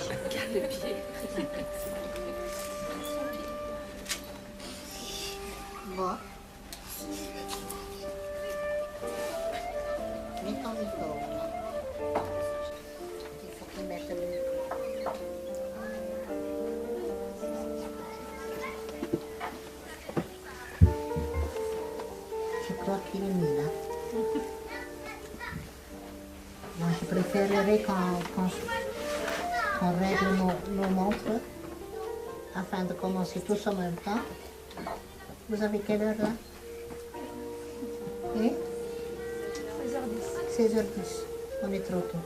Le pied. Bon. Mets ton micro. Il faut qu'il mette le micro. Je crois qu'il est mis là. Moi, je préférerais qu'on règle nos montres afin de commencer tous en même temps. Vous avez quelle heure là? 16h10. 16h10. On est trop tôt.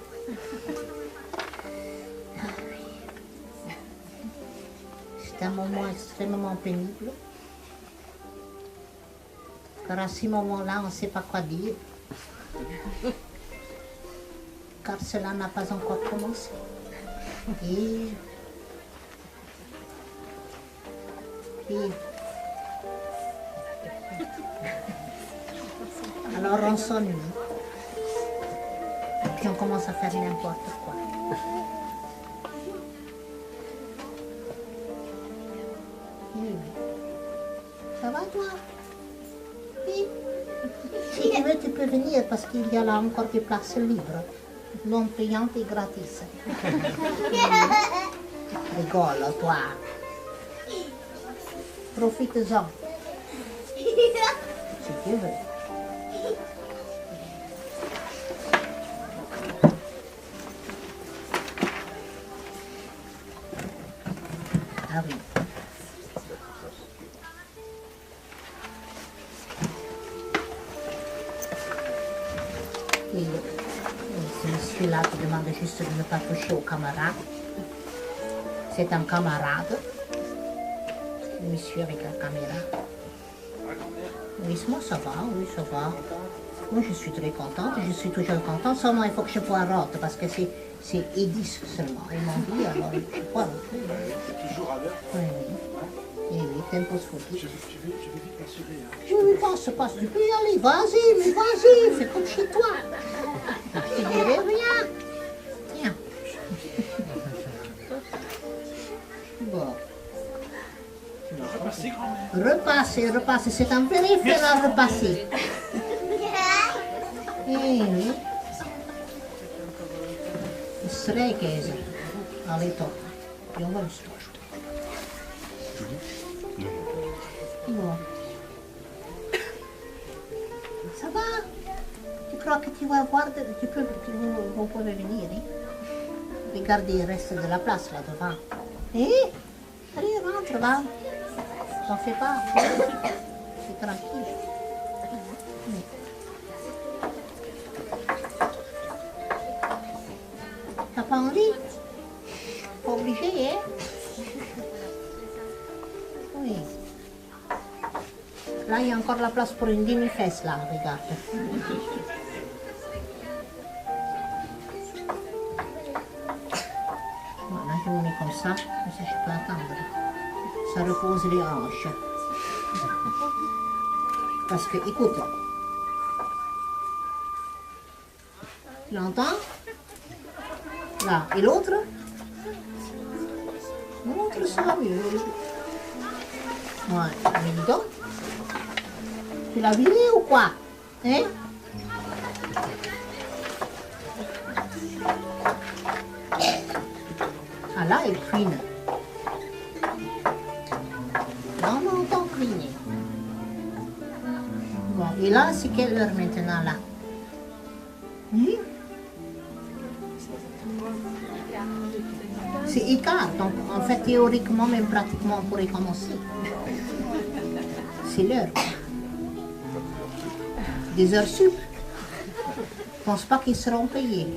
C'est un moment extrêmement pénible. Car à ce moment-là, on ne sait pas quoi dire. Car cela n'a pas encore commencé. Et alors on s'ennuie. Et puis on commence à faire n'importe quoi. Oui. Ça va toi? Oui. Si tu veux, tu peux venir parce qu'il y a là encore des places libres. Non payantes et gratis. Rigole, toi. Profite-en. Si tu veux. Ah oui. Et ce monsieur-là qui demande juste de ne pas toucher aux camarades. C'est un camarade. Le monsieur avec la caméra. Oui, moi ça va, oui, ça va. Moi je suis très contente, je suis toujours contente. Seulement il faut que je poirote parce que c'est Edis seulement. Ils m'ont dit, alors je poirote. C'est toujours à l'heure. Oui, oui. Et oui, tempo sfotto. Je vais vite m'assurer. Hein. Je lui passe, tu peux y aller, vas-y, mais vas-y, fais comme chez toi. Je te dirai rien. Tiens. Bon. Repassez, grand-mère. Repasser, c'est un vrai fer à repasser. Eh oui. Strijkijzer. Allee toch. Jongens. Bon. Ça va? Tu crois que tu vas voir, vous pouvez venir, hein? Regardez le reste de la place là devant. Eh? Allez, rentre, va. T'en fais pas. C'est tranquille. T'as pas envie? Pas obligé, hein? Oui. Là, il y a encore la place pour une demi-fesse, là, regarde. Voilà, je me mets comme ça je peux attendre. Ça repose les hanches. Parce que, écoute, tu l'entends? Là, et l'autre? L'autre, ça va mieux. Ouais, mais dis donc. Tu l'as viré ou quoi? Hein? Ah là, elle cuine. Là, on entend cuiner. Bon, et là, c'est quelle heure maintenant, là? C'est écart, donc en fait, théoriquement, même pratiquement, on pourrait commencer. C'est l'heure. Des heures sup. Je pense pas qu'ils seront payés.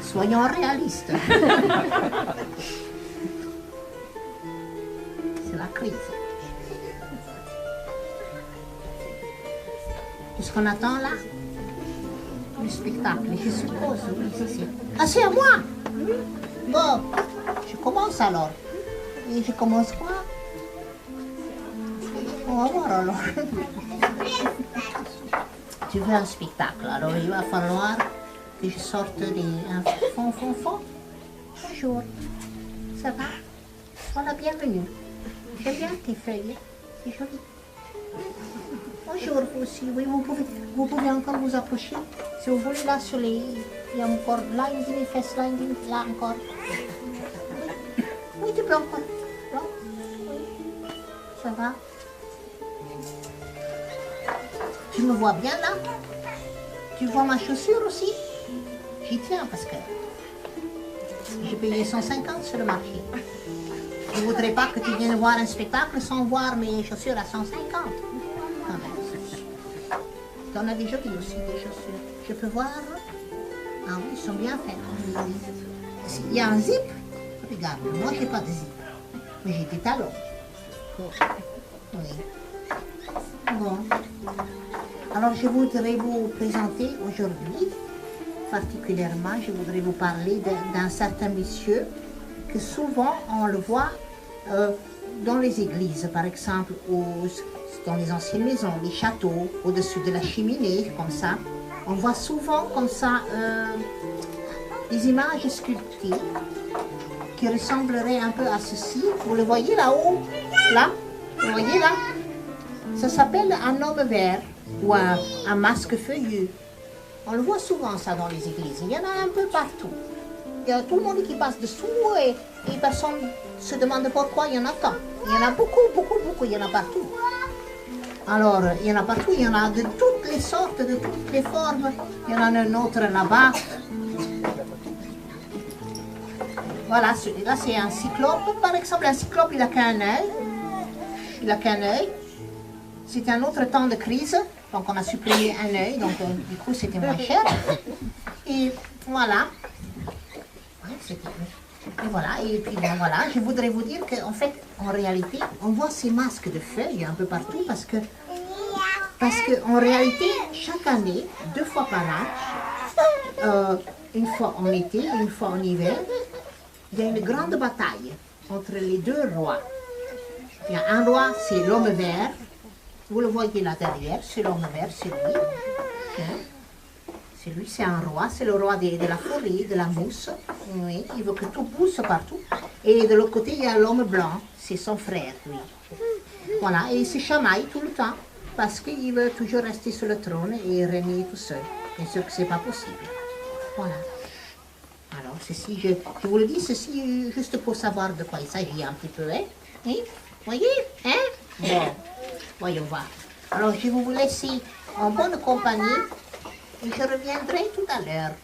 Soyons réalistes. C'est la crise. Qu'est-ce qu'on attend là? Le spectacle, je suppose, oui, c'est. Ah, c'est à moi? Bon, je commence alors. Et je commence quoi? On va voir alors. Tu veux un spectacle, alors il va falloir que je sorte un fond. Bonjour, ça va? Sois la bienvenue. J'aime bien tes feuilles, c'est joli. Bonjour, vous aussi. Oui, vous pouvez encore vous approcher. Si vous voulez, là, sur les... Il y a encore là, une demi-fesse, là, une demi-fesse, là encore. Oui, tu peux encore. Là. Oui. Ça va? Tu me vois bien, là? Tu vois ma chaussure aussi? J'y tiens parce que j'ai payé 150 sur le marché. Je ne voudrais pas que tu viennes voir un spectacle sans voir mes chaussures à 150. Quand même. Tu en as des jolies aussi, des chaussures. Je peux voir? Ah oui, ils sont bien faits. Il y a un zip. Regarde, moi, je n'ai pas de zip. Mais j'ai des talons. Oui. Bon. Alors, je voudrais vous présenter aujourd'hui, particulièrement, je voudrais vous parler d'un certain monsieur que souvent on le voit dans les églises, par exemple, dans les anciennes maisons, les châteaux, au-dessus de la cheminée, comme ça. On voit souvent comme ça des images sculptées qui ressembleraient un peu à ceci. Vous le voyez là-haut? Là? Vous voyez là? Ça s'appelle un homme vert ou un masque feuillu. On le voit souvent ça dans les églises. Il y en a un peu partout. Il y a tout le monde qui passe dessous et personne ne se demande pourquoi il y en a tant. Il y en a beaucoup, il y en a partout. Alors, il y en a partout, il y en a de toutes les sortes, de toutes les formes. Il y en a un autre là-bas. Voilà, celui-là c'est un cyclope. Par exemple, un cyclope, il n'a qu'un œil. Il n'a qu'un œil. C'était un autre temps de crise, donc on a supprimé un œil, donc du coup c'était moins cher. Et voilà. Et voilà, et puis bon, voilà, je voudrais vous dire qu'en fait, en réalité, on voit ces masques de feuilles un peu partout parce que en réalité, chaque année, 2 fois par an, une fois en été et une fois en hiver, il y a une grande bataille entre les 2 rois. Il y a un roi, c'est l'homme vert. Vous le voyez là derrière, c'est l'homme vert, c'est lui. C'est lui, c'est un roi, c'est le roi de la forêt, de la mousse. Oui, il veut que tout pousse partout. Et de l'autre côté, il y a l'homme blanc, c'est son frère, lui. Voilà, et il se chamaille tout le temps parce qu'il veut toujours rester sur le trône et régner tout seul. Bien sûr que ce n'est pas possible. Voilà. Alors, ceci, je vous le dis, ceci juste pour savoir de quoi il s'agit un petit peu, hein? Hein? Voyez? Hein? Bon. Voyons voir. Alors, je vais vous laisser en bonne compagnie et je reviendrai tout à l'heure.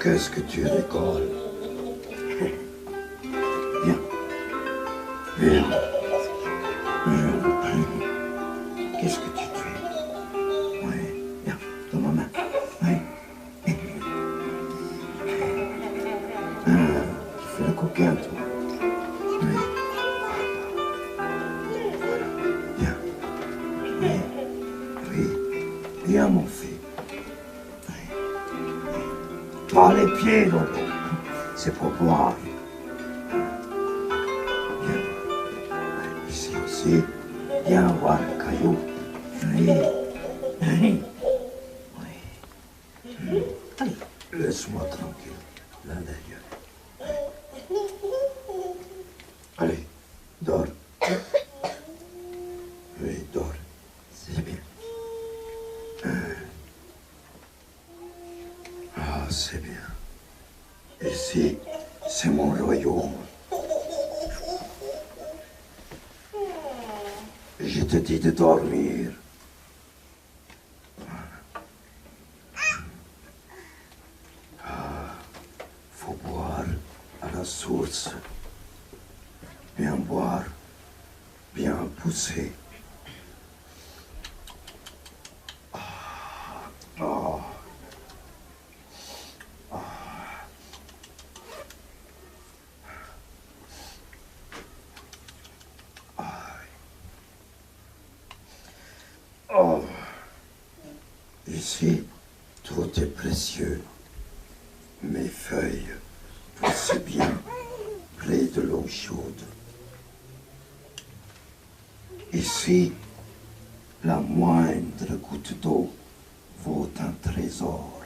Qu'est-ce que tu rigoles? Viens. Viens. Qu'est-ce que tu fais? Oui, viens, dans ma main. Oui. Tu fais le coquin, toi. Oui. Viens. Oui. Oui. Viens, mon fils. Pas les pieds, Lolo. C'est pour boire. Viens. Ici aussi. Viens voir le caillou. Oui. Oui. Oui. Allez. Laisse-moi tranquille. Là derrière. Allez. Dors. Oui, dors. C'est bien. Ah, c'est bien. Ici, c'est mon royaume. Je te dis de dormir. Ah, faut boire à la source. Bien boire, bien pousser. Oh, ici, tout est précieux. Mes feuilles poussent bien, près de l'eau chaude. Ici, la moindre goutte d'eau vaut un trésor.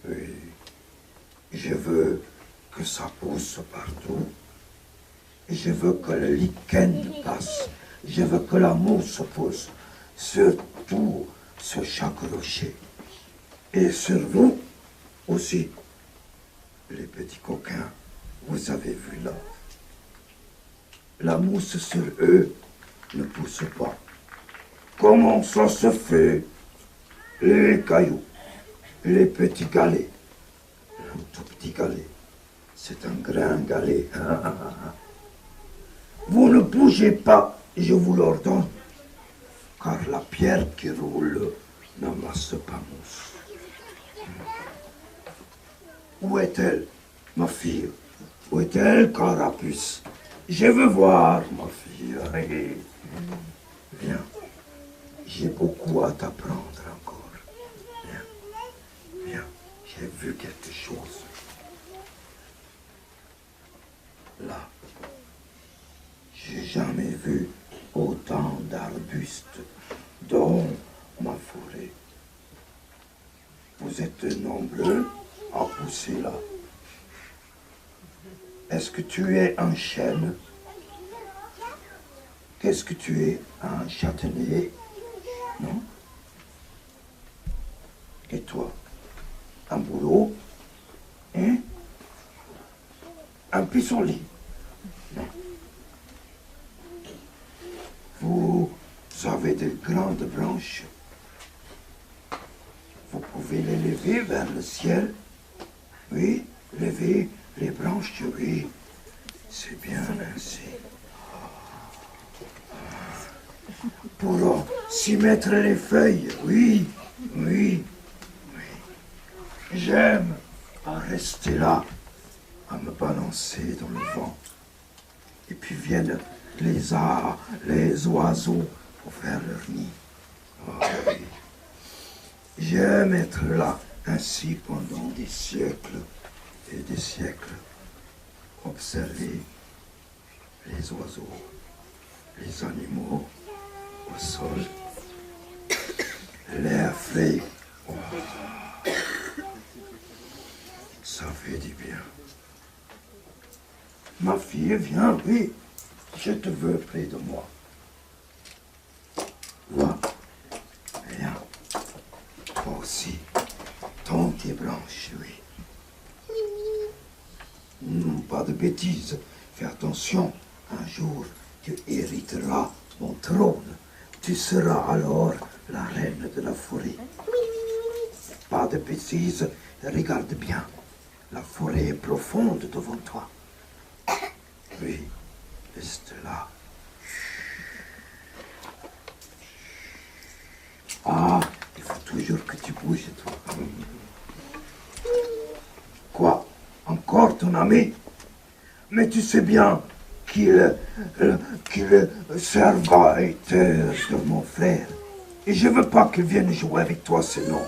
Oui, je veux que ça pousse partout. Je veux que le lichen passe. Je veux que la mousse pousse. Surtout sur chaque rocher. Et sur vous aussi, les petits coquins, vous avez vu là. La mousse sur eux ne pousse pas. Comment ça se fait? Les cailloux, les petits galets. Un tout petit galet, c'est un grand galet. Vous ne bougez pas, je vous l'ordonne, car la pierre qui roule n'amasse pas mousse. Où est-elle, ma fille? Où est-elle, Carapuce? Je veux voir, ma fille. Allez, viens. J'ai beaucoup à t'apprendre encore. Viens, viens. J'ai vu quelque chose. Là, j'ai jamais vu autant d'arbustes dans ma forêt. Vous êtes nombreux à pousser là. Est-ce que tu es un chêne? Qu'est-ce que tu es? Un châtaignier? Non? Et toi? Un bouleau? Hein? Un pissenlit? Non. Vous avez de grandes branches. Vous pouvez les lever vers le ciel. Oui, lever les branches, oui. C'est bien ainsi. Pour s'y mettre les feuilles, oui, oui, oui. J'aime à rester là, à me balancer dans le vent. Et puis viennent les oiseaux pour faire leur nid. Oh, oui. J'aime être là, ainsi pendant des siècles et des siècles. Observer les oiseaux, les animaux au sol, l'air frais. Oh. Ça fait du bien. Ma fille, viens, oui, je te veux près de moi. Vois, viens. Toi aussi, tends tes branches, oui. Pas de bêtises, fais attention. Un jour, tu hériteras mon trône. Tu seras alors la reine de la forêt. Pas de bêtises, regarde bien. La forêt est profonde devant toi. Oui, reste là. Ah, il faut toujours que tu bouges, toi. Quoi? Encore ton ami? Mais tu sais bien qu'il est serviteur de mon frère. Et je veux pas qu'il vienne jouer avec toi, sinon